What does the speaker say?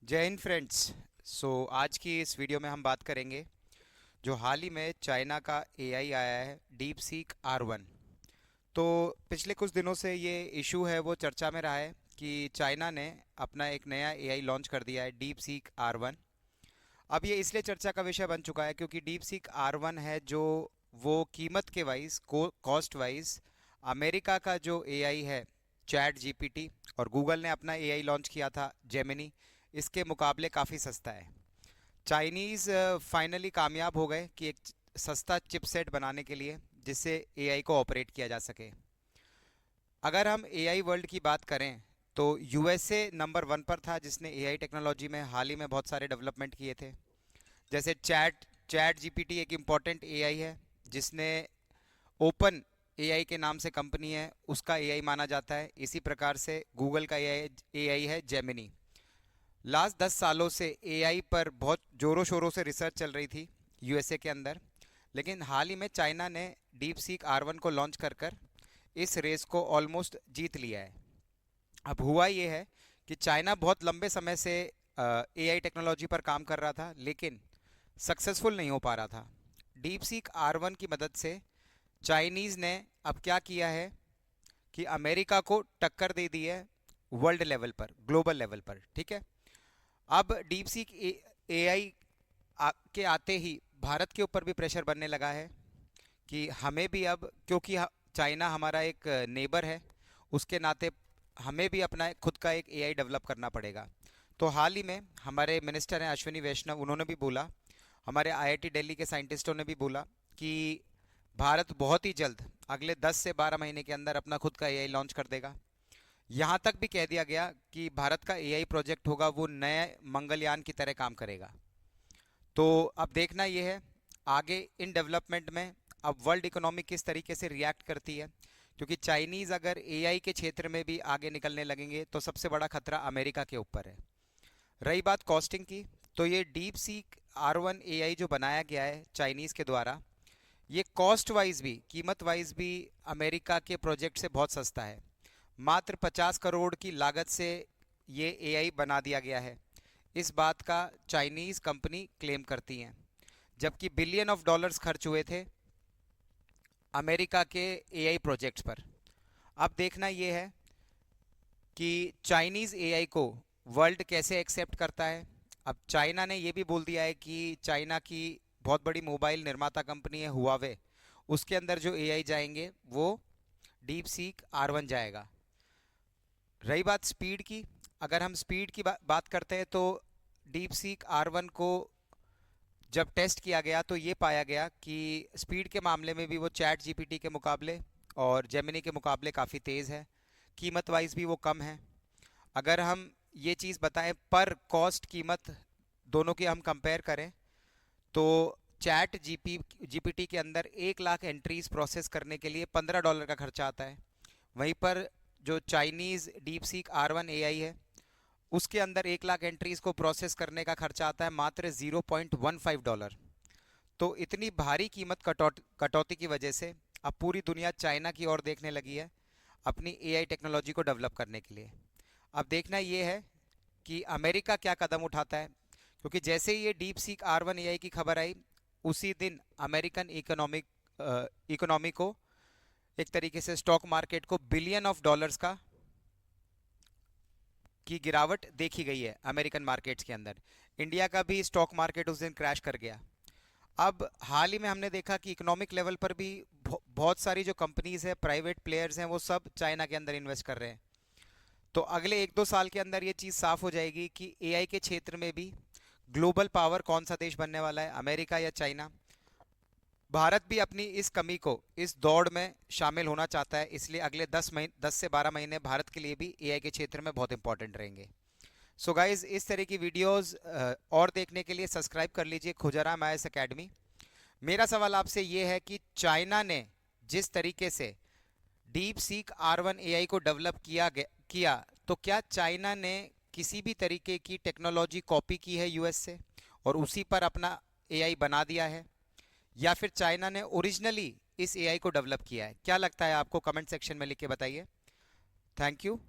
जय हिंद फ्रेंड्स। आज की इस वीडियो में हम बात करेंगे जो हाल ही में चाइना का एआई आया है डीप सीक R1। तो पिछले कुछ दिनों से ये इशू है वो चर्चा में रहा है कि चाइना ने अपना एक नया एआई लॉन्च कर दिया है डीप सीक R1। अब ये इसलिए चर्चा का विषय बन चुका है क्योंकि डीप सीक R1 है जो वो कीमत के वाइज कॉस्ट वाइज अमेरिका का जो एआई है चैट जीपीटी और गूगल ने अपना एआई लॉन्च किया था जेमिनी, इसके मुकाबले काफ़ी सस्ता है। चाइनीज़ फाइनली कामयाब हो गए कि एक सस्ता चिपसेट बनाने के लिए जिससे एआई को ऑपरेट किया जा सके। अगर हम एआई वर्ल्ड की बात करें तो यूएसए नंबर 1 पर था जिसने एआई टेक्नोलॉजी में हाल ही में बहुत सारे डेवलपमेंट किए थे। जैसे चैट चैट जीपीटी एक इम्पॉर्टेंट एआई है जिसने ओपन एआई के नाम से कंपनी है उसका एआई माना जाता है। इसी प्रकार से गूगल का एआई है जेमिनी। लास्ट 10 सालों से एआई पर बहुत ज़ोरों शोरों से रिसर्च चल रही थी यूएसए के अंदर, लेकिन हाल ही में चाइना ने डीप सीक R1 को लॉन्च कर कर इस रेस को ऑलमोस्ट जीत लिया है। अब हुआ ये है कि चाइना बहुत लंबे समय से एआई टेक्नोलॉजी पर काम कर रहा था लेकिन सक्सेसफुल नहीं हो पा रहा था। डीप सीक R1 की मदद से चाइनीज़ ने अब क्या किया है कि अमेरिका को टक्कर दे दी है वर्ल्ड लेवल पर, ग्लोबल लेवल पर। ठीक है, अब डीप सीक एआई के आते ही भारत के ऊपर भी प्रेशर बनने लगा है कि हमें भी अब, क्योंकि चाइना हमारा एक नेबर है, उसके नाते हमें भी अपना खुद का एक एआई डेवलप करना पड़ेगा। तो हाल ही में हमारे मिनिस्टर हैं अश्विनी वैष्णव, उन्होंने भी बोला, हमारे आईआईटी दिल्ली के साइंटिस्टों ने भी बोला कि भारत बहुत ही जल्द अगले 10 से 12 महीने के अंदर अपना खुद का एआई लॉन्च कर देगा। यहाँ तक भी कह दिया गया कि भारत का एआई प्रोजेक्ट होगा वो नए मंगलयान की तरह काम करेगा। तो अब देखना यह है आगे इन डेवलपमेंट में अब वर्ल्ड इकोनॉमी किस तरीके से रिएक्ट करती है, क्योंकि चाइनीज़ अगर एआई के क्षेत्र में भी आगे निकलने लगेंगे तो सबसे बड़ा खतरा अमेरिका के ऊपर है। रही बात कॉस्टिंग की, तो ये डीप सीक R1 एआई जो बनाया गया है चाइनीज़ के द्वारा, ये कॉस्ट वाइज भी, कीमत वाइज भी अमेरिका के प्रोजेक्ट से बहुत सस्ता है। मात्र 50 करोड़ की लागत से ये एआई बना दिया गया है। इस बात का चाइनीज़ कंपनी क्लेम करती हैं, जबकि बिलियन ऑफ डॉलर्स खर्च हुए थे अमेरिका के एआई प्रोजेक्ट्स पर। अब देखना ये है कि चाइनीज़ एआई को वर्ल्ड कैसे एक्सेप्ट करता है। अब चाइना ने ये भी बोल दिया है कि चाइना की बहुत बड़ी मोबाइल निर्माता कंपनी है हुआवे, उसके अंदर जो एआई जाएंगे वो डीप सीक R1 जाएगा। रही बात स्पीड की, अगर हम स्पीड की बात करते हैं तो डीप सीक R1 को जब टेस्ट किया गया तो ये पाया गया कि स्पीड के मामले में भी वो चैट जीपीटी के मुकाबले और जेमिनी के मुकाबले काफ़ी तेज़ है। कीमत वाइज भी वो कम है। अगर हम ये चीज़ बताएं पर कॉस्ट कीमत दोनों की हम कंपेयर करें तो चैट जीपीटी के अंदर 1 लाख एंट्रीज प्रोसेस करने के लिए $15 का खर्चा आता है। वहीं पर जो Chinese deep seek R1 AI है उसके अंदर 1 लाख एंट्रीज को प्रोसेस करने का खर्चा आता है मात्र $0.15। तो इतनी भारी कीमत कटौती की वजह से अब पूरी दुनिया चाइना की ओर देखने लगी है अपनी एआई टेक्नोलॉजी को डेवलप करने के लिए। अब देखना ये है कि अमेरिका क्या कदम उठाता है, क्योंकि जैसे ही ये डीप सीक R1 एआई की खबर आई उसी दिन अमेरिकन इकोनॉमी को, एक तरीके से स्टॉक मार्केट को बिलियन ऑफ डॉलर्स की गिरावट देखी गई है अमेरिकन मार्केट्स के अंदर। इंडिया का भी स्टॉक मार्केट उस दिन क्रैश कर गया। अब हाल ही में हमने देखा कि इकोनॉमिक लेवल पर भी बहुत सारी जो कंपनीज है, प्राइवेट प्लेयर्स हैं, वो सब चाइना के अंदर इन्वेस्ट कर रहे हैं। तो अगले 1-2 साल के अंदर ये चीज़ साफ हो जाएगी कि एआई के क्षेत्र में भी ग्लोबल पावर कौन सा देश बनने वाला है, अमेरिका या चाइना। भारत भी अपनी इस कमी को, इस दौड़ में शामिल होना चाहता है, इसलिए अगले 10 से 12 महीने भारत के लिए भी एआई के क्षेत्र में बहुत इंपॉर्टेंट रहेंगे। सो गाइज, इस तरह की वीडियोस और देखने के लिए सब्सक्राइब कर लीजिए खुजाराम IAS अकेडमी। मेरा सवाल आपसे ये है कि चाइना ने जिस तरीके से डीप सीक R1 एआई को डेवलप किया तो क्या चाइना ने किसी भी तरीके की टेक्नोलॉजी कॉपी की है यूएस से और उसी पर अपना एआई बना दिया है, या फिर चाइना ने ओरिजिनली इस एआई को डेवलप किया है? क्या लगता है आपको? कमेंट सेक्शन में लिख के बताइए। Thank you.